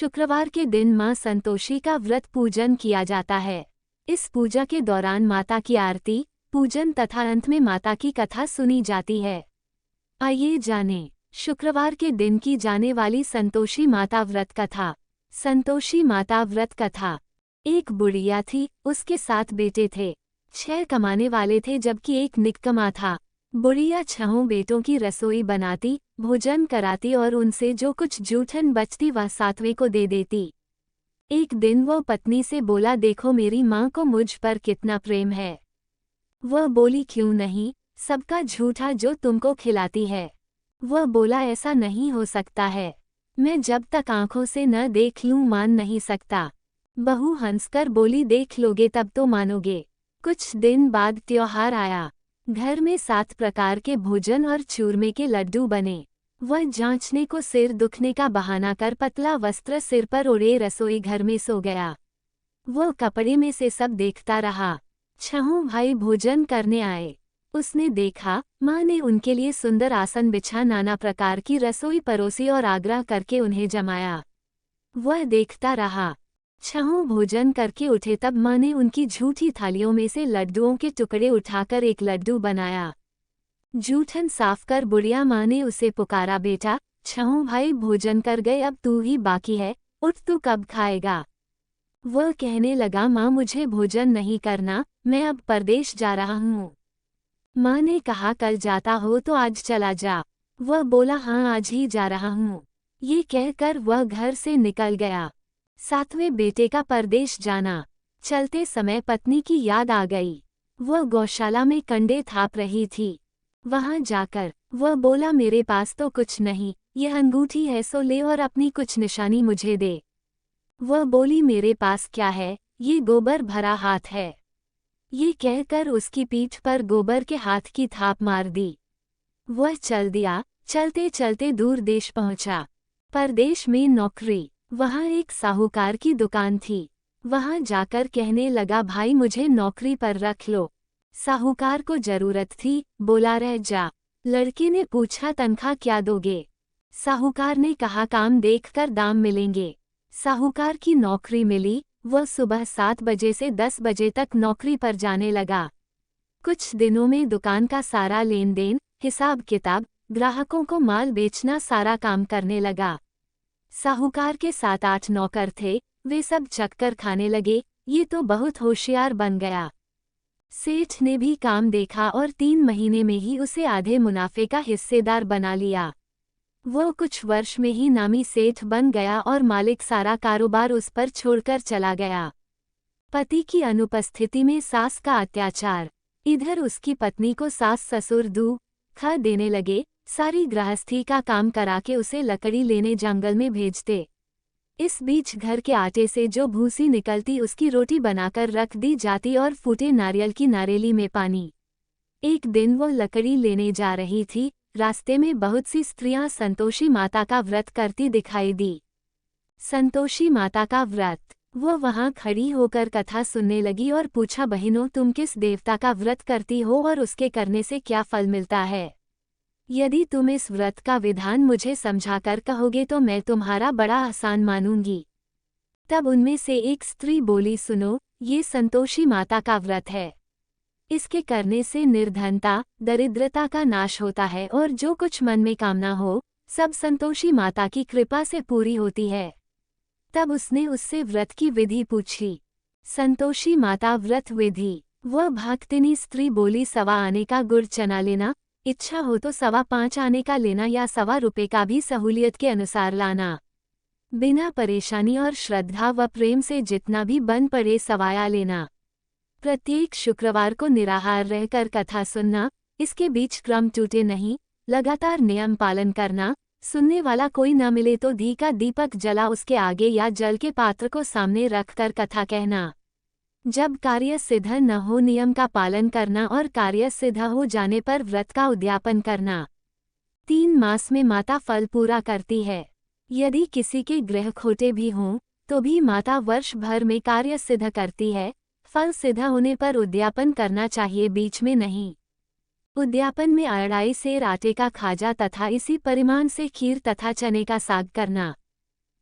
शुक्रवार के दिन मां संतोषी का व्रत पूजन किया जाता है। इस पूजा के दौरान माता की आरती, पूजन तथा अंत में माता की कथा सुनी जाती है। आइए जानें, शुक्रवार के दिन की जाने वाली संतोषी माता व्रत कथा। संतोषी माता व्रत कथा। एक बुढ़िया थी, उसके 7 बेटे थे। 6 कमाने वाले थे जबकि एक निकम्मा था। बुढ़िया 6 बेटों की रसोई बनाती, भोजन कराती और उनसे जो कुछ जूठन बचती वह 7वें को दे देती। एक दिन वह पत्नी से बोला, देखो मेरी माँ को मुझ पर कितना प्रेम है। वह बोली, क्यों नहीं, सबका झूठा जो तुमको खिलाती है। वह बोला, ऐसा नहीं हो सकता है, मैं जब तक आंखों से न देख लूं मान नहीं सकता। बहू हंसकर बोली, देख लोगे तब तो मानोगे। कुछ दिन बाद त्योहार आया। घर में 7 प्रकार के भोजन और चूरमे के लड्डू बने। वह जांचने को सिर दुखने का बहाना कर पतला वस्त्र सिर पर ओढ़े रसोई घर में सो गया। वह कपड़े में से सब देखता रहा। 6 भाई भोजन करने आए। उसने देखा, माँ ने उनके लिए सुंदर आसन बिछा नाना प्रकार की रसोई परोसी और आग्रह करके उन्हें जमाया। वह देखता रहा। 6 भोजन करके उठे तब माँ ने उनकी झूठी थालियों में से लड्डुओं के टुकड़े उठाकर एक लड्डू बनाया। जूठन साफ कर बुढ़िया माँ ने उसे पुकारा, बेटा 6 भाई भोजन कर गए, अब तू ही बाकी है, उठ तू कब खाएगा। वह कहने लगा, माँ मुझे भोजन नहीं करना, मैं अब परदेश जा रहा हूँ। माँ ने कहा, कल जाता हो तो आज चला जा। वह बोला, हाँ आज ही जा रहा हूँ। ये कहकर वह घर से निकल गया। 7वें बेटे का परदेश जाना। चलते समय पत्नी की याद आ गई। वह गौशाला में कंडे थाप रही थी। वहां जाकर वह बोला, मेरे पास तो कुछ नहीं, यह अंगूठी है सो ले और अपनी कुछ निशानी मुझे दे। वह बोली, मेरे पास क्या है, ये गोबर भरा हाथ है। ये कहकर उसकी पीठ पर गोबर के हाथ की थाप मार दी। वह चल दिया। चलते चलते दूर देश पहुंचा। परदेश में नौकरी। वहां एक साहूकार की दुकान थी। वहां जाकर कहने लगा, भाई मुझे नौकरी पर रख लो। साहूकार को जरूरत थी, बोला, रह जा। लड़के ने पूछा, तनख्वाह क्या दोगे। साहूकार ने कहा, काम देखकर दाम मिलेंगे। साहूकार की नौकरी मिली। वह सुबह 7 बजे से 10 बजे तक नौकरी पर जाने लगा। कुछ दिनों में दुकान का सारा लेन देन, हिसाब किताब, ग्राहकों को माल बेचना सारा काम करने लगा। साहूकार के 7-8 नौकर थे, वे सब चक्कर खाने लगे, ये तो बहुत होशियार बन गया। सेठ ने भी काम देखा और 3 महीने में ही उसे आधे मुनाफे का हिस्सेदार बना लिया। वो कुछ वर्ष में ही नामी सेठ बन गया और मालिक सारा कारोबार उस पर छोड़कर चला गया। पति की अनुपस्थिति में सास का अत्याचार। इधर उसकी पत्नी को सास ससुर दुख देने लगे, सारी गृहस्थी का काम करा के उसे लकड़ी लेने जंगल में भेजते। इस बीच घर के आटे से जो भूसी निकलती उसकी रोटी बनाकर रख दी जाती और फूटे नारियल की नारेली में पानी। एक दिन वो लकड़ी लेने जा रही थी। रास्ते में बहुत सी स्त्रियां संतोषी माता का व्रत करती दिखाई दी। संतोषी माता का व्रत। वो वहां खड़ी होकर कथा सुनने लगी और पूछा, बहनों तुम किस देवता का व्रत करती हो और उसके करने से क्या फल मिलता है। यदि तुम इस व्रत का विधान मुझे समझाकर कहोगे तो मैं तुम्हारा बड़ा आसान मानूंगी। तब उनमें से एक स्त्री बोली, सुनो, ये संतोषी माता का व्रत है। इसके करने से निर्धनता, दरिद्रता का नाश होता है और जो कुछ मन में कामना हो, सब संतोषी माता की कृपा से पूरी होती है। तब उसने उससे व्रत की विधि पूछी। संतोषी माता व्रत विधि। वह भक्तिनी स्त्री बोली, 1.25 आने का गुड़ चना लेना, इच्छा हो तो 5.25 आने का लेना या 1.25 रुपये का भी सहूलियत के अनुसार लाना। बिना परेशानी और श्रद्धा व प्रेम से जितना भी बन पड़े सवाया लेना। प्रत्येक शुक्रवार को निराहार रहकर कथा सुनना, इसके बीच क्रम टूटे नहीं, लगातार नियम पालन करना। सुनने वाला कोई न मिले तो घी का दीपक जला उसके आगे या जल के पात्र को सामने रखकर कथा कहना। जब कार्य सिद्ध न हो नियम का पालन करना और कार्य सिद्ध हो जाने पर व्रत का उद्यापन करना। 3 मास में माता फल पूरा करती है। यदि किसी के ग्रह खोटे भी हों तो भी माता वर्ष भर में कार्य सिद्ध करती है। फल सिद्ध होने पर उद्यापन करना चाहिए, बीच में नहीं। उद्यापन में 2.5 सेर आटे का खाजा तथा इसी परिमाण से खीर तथा चने का साग करना।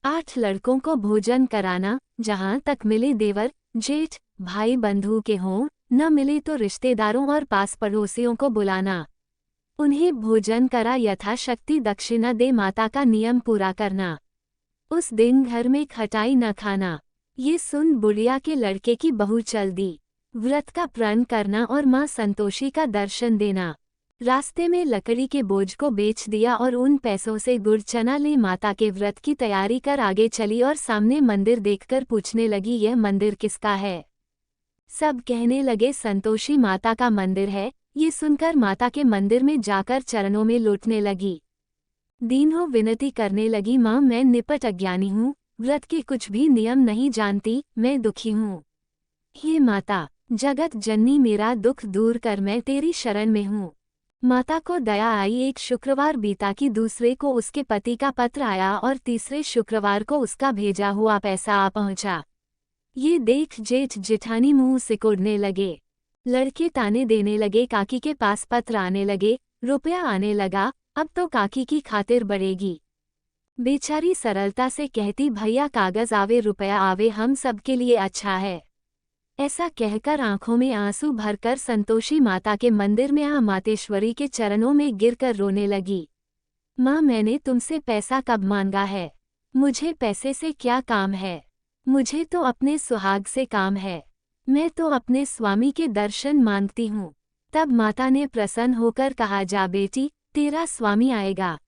8 लड़कों को भोजन कराना, जहाँ तक मिले देवर, जेठ, भाई बंधु के हों, न मिले तो रिश्तेदारों और पास पड़ोसियों को बुलाना। उन्हें भोजन करा यथाशक्ति दक्षिणा दे माता का नियम पूरा करना। उस दिन घर में खटाई न खाना। ये सुन बुढ़िया के लड़के की बहू चल दी। व्रत का प्रण करना और माँ संतोषी का दर्शन देना। रास्ते में लकड़ी के बोझ को बेच दिया और उन पैसों से गुड़ चना ले माता के व्रत की तैयारी कर आगे चली और सामने मंदिर देखकर पूछने लगी, यह मंदिर किसका है? सब कहने लगे संतोषी माता का मंदिर है। ये सुनकर माता के मंदिर में जाकर चरणों में लौटने लगी। दीनों विनती करने लगी, माँ मैं निपट अज्ञानी हूँ, व्रत के कुछ भी नियम नहीं जानती, मैं दुखी हूँ। हे माता, जगत जननी मेरा दुख दूर कर, मैं तेरी शरण में हूँ। माता को दया आई। एक शुक्रवार बीता कि दूसरे को उसके पति का पत्र आया और तीसरे शुक्रवार को उसका भेजा हुआ पैसा आ पहुंचा। ये देख जेठ जेठानी मुंह सिकोड़ने लगे। लड़के ताने देने लगे, काकी के पास पत्र आने लगे, रुपया आने लगा, अब तो काकी की खातिर बढ़ेगी। बेचारी सरलता से कहती, भैया कागज आवे रुपया आवे, हम सबके लिए अच्छा है। ऐसा कहकर आंखों में आंसू भरकर संतोषी माता के मंदिर में मातेश्वरी के चरणों में गिरकर रोने लगी। माँ मैंने तुमसे पैसा कब मांगा है? मुझे पैसे से क्या काम है? मुझे तो अपने सुहाग से काम है। मैं तो अपने स्वामी के दर्शन मांगती हूँ। तब माता ने प्रसन्न होकर कहा, जा बेटी, तेरा स्वामी आएगा।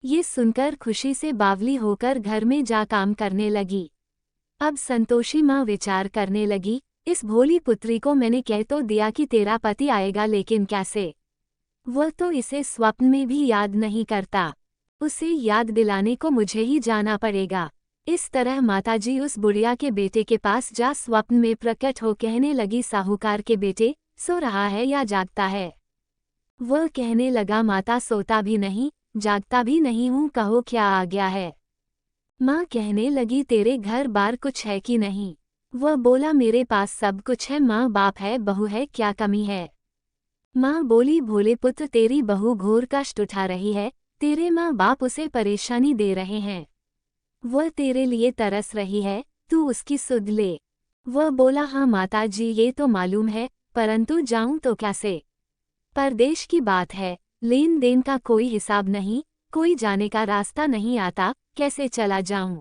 ये सुनकर खुशी से बावली होकर घर में जा काम करने लगी। अब संतोषी माँ विचार करने लगी, इस भोली पुत्री को मैंने कह तो दिया कि तेरा पति आएगा, लेकिन कैसे? वह तो इसे स्वप्न में भी याद नहीं करता। उसे याद दिलाने को मुझे ही जाना पड़ेगा। इस तरह माताजी उस बुढ़िया के बेटे के पास जा स्वप्न में प्रकट हो कहने लगी, साहूकार के बेटे, सो रहा है या जागता है? वह कहने लगा, माता सोता भी नहीं, जागता भी नहीं हूँ, कहो क्या आ गया है? माँ कहने लगी, तेरे घर बार कुछ है कि नहीं? वह बोला, मेरे पास सब कुछ है, माँ बाप है, बहू है, क्या कमी है? माँ बोली, भोले पुत्र, तेरी बहू घोर कष्ट उठा रही है, तेरे माँ बाप उसे परेशानी दे रहे हैं। वह तेरे लिए तरस रही है, तू उसकी सुध ले। वह बोला, हाँ माताजी ये तो मालूम है, परंतु जाऊं तो कैसे? परदेश की बात है, लेन देन का कोई हिसाब नहीं, कोई जाने का रास्ता नहीं आता, कैसे चला जाऊं?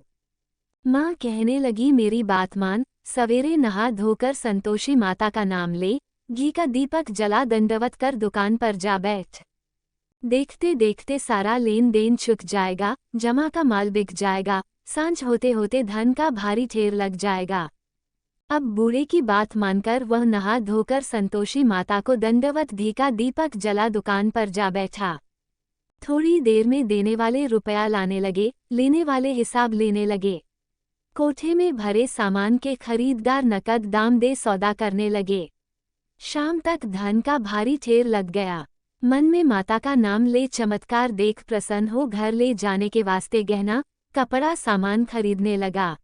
माँ कहने लगी, मेरी बात मान, सवेरे नहा धोकर संतोषी माता का नाम ले, घी का दीपक जला दंडवत कर दुकान पर जा बैठ। देखते देखते सारा लेन देन चुक जाएगा, जमा का माल बिक जाएगा, सांझ होते होते धन का भारी ढेर लग जाएगा। अब बूढ़े की बात मानकर वह नहा धोकर संतोषी माता को दंडवत घी का दीपक जला दुकान पर जा बैठा। थोड़ी देर में देने वाले रुपया लाने लगे, लेने वाले हिसाब लेने लगे। कोठे में भरे सामान के खरीददार नकद दाम दे सौदा करने लगे। शाम तक धन का भारी ढेर लग गया। मन में माता का नाम ले चमत्कार देख प्रसन्न हो घर ले जाने के वास्ते गहना कपड़ा सामान खरीदने लगा।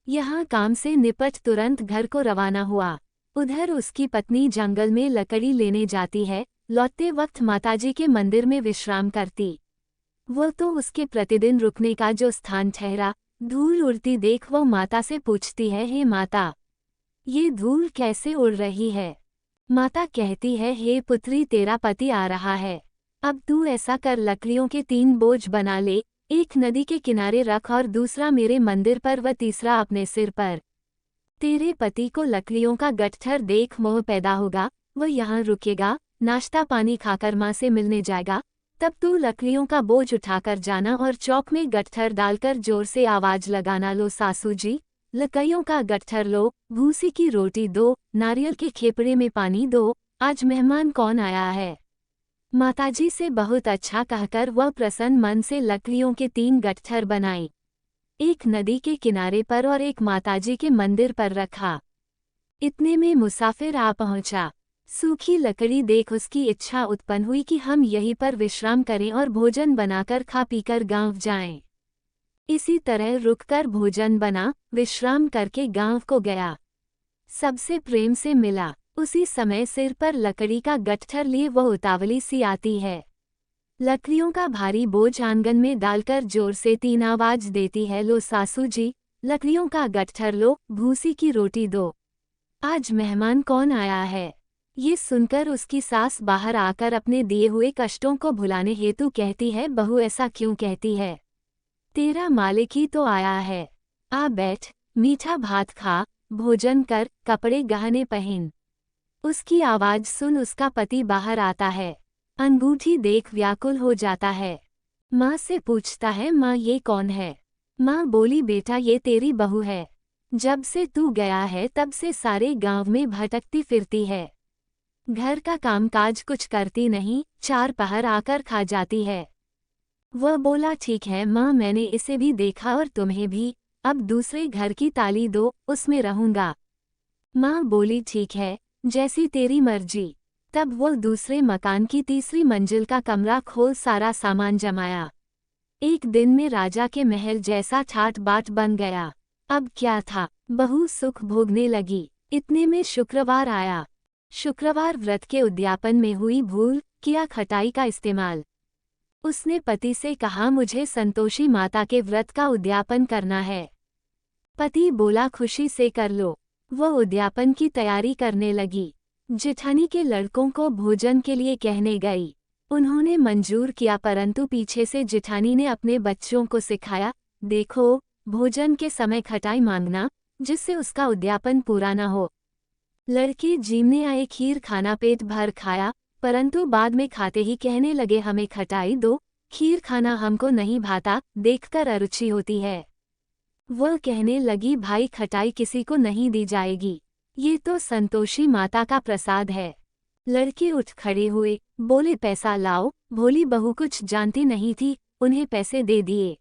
यहाँ काम से निपट तुरंत घर को रवाना हुआ। उधर उसकी पत्नी जंगल में लकड़ी लेने जाती है, लौटते वक्त माताजी के मंदिर में विश्राम करती। वह तो उसके प्रतिदिन रुकने का जो स्थान ठहरा, धूल उड़ती देख वह माता से पूछती है, हे माता, ये धूल कैसे उड़ रही है? माता कहती है, हे पुत्री, तेरा पति आ रहा है। अब तू ऐसा कर, लकड़ियों के 3 बोझ बना ले, एक नदी के किनारे रख और दूसरा मेरे मंदिर पर व तीसरा अपने सिर पर। तेरे पति को लकड़ियों का गट्ठर देख मोह पैदा होगा, वह यहाँ रुकेगा, नाश्ता पानी खाकर माँ से मिलने जाएगा। तब तू लकड़ियों का बोझ उठाकर जाना और चौक में गट्ठर डालकर जोर से आवाज लगाना, लो सासू जी, लकड़ियों का गट्ठर लो, भूसी की रोटी दो, नारियल के खेपड़े में पानी दो, आज मेहमान कौन आया है? माताजी से बहुत अच्छा कहकर वह प्रसन्न मन से लकड़ियों के 3 गट्ठर बनाई, एक नदी के किनारे पर और एक माताजी के मंदिर पर रखा। इतने में मुसाफिर आ पहुंचा। सूखी लकड़ी देख उसकी इच्छा उत्पन्न हुई कि हम यहीं पर विश्राम करें और भोजन बनाकर खा पीकर गांव जाएं। इसी तरह रुककर भोजन बना, विश्राम करके गांव को गया। सबसे प्रेम से मिला। उसी समय सिर पर लकड़ी का गट्ठर लिए वह उतावली सी आती है। लकड़ियों का भारी बोझ आंगन में डालकर जोर से 3 आवाज देती है, लो सासू जी, लकड़ियों का गट्ठर लो, भूसी की रोटी दो। आज मेहमान कौन आया है? ये सुनकर उसकी सास बाहर आकर अपने दिए हुए कष्टों को भुलाने हेतु कहती है, बहू ऐसा क्यों कहती है? तेरा मालिक ही तो आया है। आ बैठ, मीठा भात खा, भोजन कर, कपड़े गहने पहन। उसकी आवाज सुन उसका पति बाहर आता है। अंगूठी देख व्याकुल हो जाता है। माँ से पूछता है, माँ ये कौन है? माँ बोली, बेटा ये तेरी बहू है। जब से तू गया है तब से सारे गांव में भटकती फिरती है। घर का कामकाज कुछ करती नहीं, 4 पहर आकर खा जाती है। वह बोला, ठीक है माँ, मैंने इसे भी देखा और तुम्हें भी, अब दूसरे घर की ताली दो, उसमें रहूंगा। माँ बोली, ठीक है, जैसी तेरी मर्जी। तब वह दूसरे मकान की तीसरी मंजिल का कमरा खोल सारा सामान जमाया। एक दिन में राजा के महल जैसा ठाट बाट बन गया। अब क्या था, बहू सुख भोगने लगी। इतने में शुक्रवार आया। शुक्रवार व्रत के उद्यापन में हुई भूल, किया खटाई का इस्तेमाल। उसने पति से कहा, मुझे संतोषी माता के व्रत का उद्यापन करना है। पति बोला, खुशी से कर लो। वह उद्यापन की तैयारी करने लगी। जेठानी के लड़कों को भोजन के लिए कहने गई। उन्होंने मंजूर किया, परंतु पीछे से जेठानी ने अपने बच्चों को सिखाया, देखो, भोजन के समय खटाई मांगना, जिससे उसका उद्यापन पूरा न हो। लड़के जीमने आए खीर खाना पेट भर खाया, परंतु बाद में खाते ही कहने लगे, हमें खटाई दो, खीर खाना हमको नहीं भाता, देखकर अरुचि होती है। वह कहने लगी, भाई खटाई किसी को नहीं दी जाएगी, ये तो संतोषी माता का प्रसाद है। लड़के उठ खड़े हुए, बोले, पैसा लाओ। भोली बहू कुछ जानती नहीं थी, उन्हें पैसे दे दिए।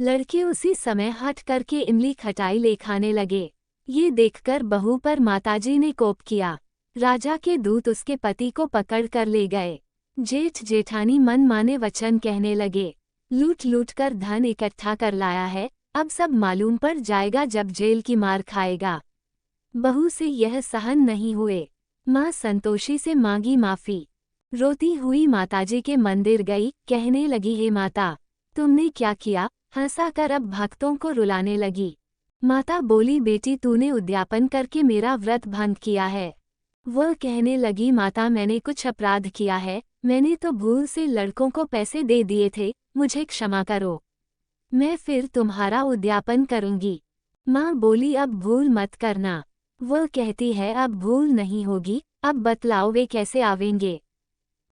लड़के उसी समय हट करके इमली खटाई ले खाने लगे। ये देखकर बहू पर माताजी ने कोप किया। राजा के दूत उसके पति को पकड़ कर ले गए। जेठ जेठानी मन माने वचन कहने लगे, लूट लूट कर धन इकट्ठा कर लाया है, अब सब मालूम पड़ जाएगा जब जेल की मार खाएगा। बहू से यह सहन नहीं हुए। माँ संतोषी से मांगी माफी। रोती हुई माताजी के मंदिर गई, कहने लगी, हे माता, तुमने क्या किया? हंसा कर अब भक्तों को रुलाने लगी। माता बोली, बेटी तूने उद्यापन करके मेरा व्रत भंग किया है। वह कहने लगी, माता मैंने कुछ अपराध किया है, मैंने तो भूल से लड़कों को पैसे दे दिए थे, मुझे क्षमा करो, मैं फिर तुम्हारा उद्यापन करूंगी। माँ बोली, अब भूल मत करना। वह कहती है, अब भूल नहीं होगी, अब बतलाओ वे कैसे आवेंगे?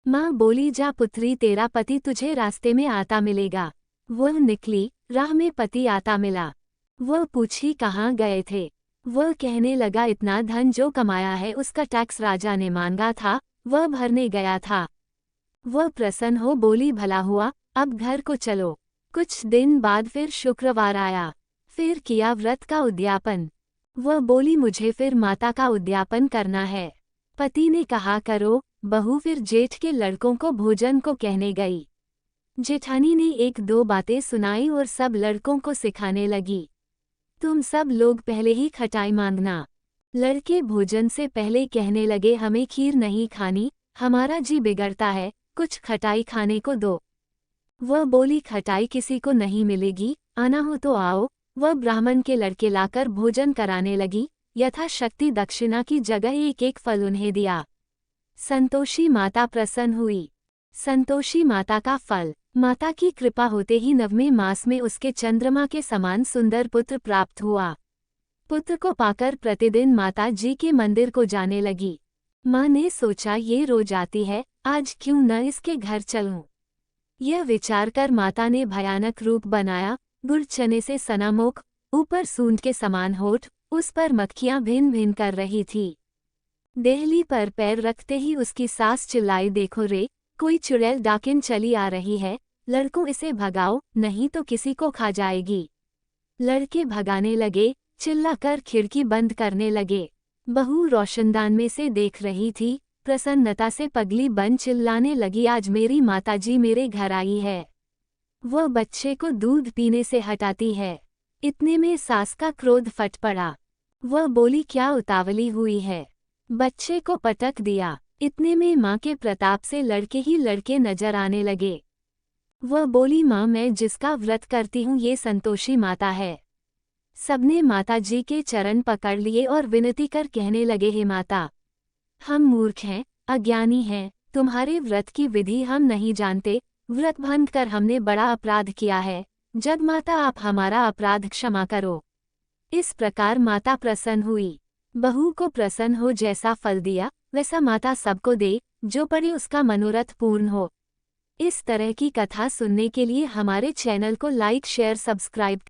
माँ बोली, जा पुत्री, तेरा पति तुझे रास्ते में आता मिलेगा। वह निकली, राह में पति आता मिला। वह पूछी, कहाँ गए थे? वह कहने लगा, इतना धन जो कमाया है उसका टैक्स राजा ने मांगा था, वह भरने गया था। वह प्रसन्न हो बोली, भला हुआ, अब घर को चलो। कुछ दिन बाद फिर शुक्रवार आया। फिर किया व्रत का उद्यापन। वह बोली, मुझे फिर माता का उद्यापन करना है। पति ने कहा, करो। बहू फिर जेठ के लड़कों को भोजन को कहने गई। जेठानी ने 1-2 बातें सुनाई और सब लड़कों को सिखाने लगी, तुम सब लोग पहले ही खटाई मांगना। लड़के भोजन से पहले कहने लगे, हमें खीर नहीं खानी, हमारा जी बिगड़ता है, कुछ खटाई खाने को दो। वह बोली, खटाई किसी को नहीं मिलेगी, आना हो तो आओ। वह ब्राह्मण के लड़के लाकर भोजन कराने लगी, यथाशक्ति दक्षिणा की जगह 1-1 फल उन्हें दिया। संतोषी माता प्रसन्न हुई। संतोषी माता का फल, माता की कृपा होते ही 9वें मास में उसके चंद्रमा के समान सुंदर पुत्र प्राप्त हुआ। पुत्र को पाकर प्रतिदिन माता जी के मंदिर को जाने लगी। माँ ने सोचा, ये रोज आती है, आज क्यों न इसके घर चलूं। यह विचार कर माता ने भयानक रूप बनाया, गुड़ चने से सना मुख, ऊपर सूंड के समान होठ, उस पर मक्खियां भिन भिन कर रही थी। देहली पर पैर रखते ही उसकी सास चिल्लाई, देखो रे, कोई चुड़ैल डाकिन चली आ रही है, लड़कों इसे भगाओ, नहीं तो किसी को खा जाएगी। लड़के भगाने लगे, चिल्लाकर खिड़की बंद करने लगे। बहू रोशनदान में से देख रही थी, प्रसन्नता से पगली बन चिल्लाने लगी, आज मेरी माताजी मेरे घर आई है, वह बच्चे को दूध पीने से हटाती है। इतने में सास का क्रोध फट पड़ा। वह बोली, क्या उतावली हुई है? बच्चे को पटक दिया। इतने में माँ के प्रताप से लड़के ही लड़के नजर आने लगे। वह बोली, माँ, मैं जिसका व्रत करती हूँ ये संतोषी माता है। सबने माता जी के चरण पकड़ लिए और विनती कर कहने लगे, हे माता, हम मूर्ख हैं, अज्ञानी हैं, तुम्हारे व्रत की विधि हम नहीं जानते, व्रत भंग कर हमने बड़ा अपराध किया है, जगमाता आप हमारा अपराध क्षमा करो। इस प्रकार माता प्रसन्न हुई। बहू को प्रसन्न हो जैसा फल दिया वैसा माता सबको दे, जो पड़े उसका मनोरथ पूर्ण हो। इस तरह की कथा सुनने के लिए हमारे चैनल को लाइक, शेयर, सब्सक्राइब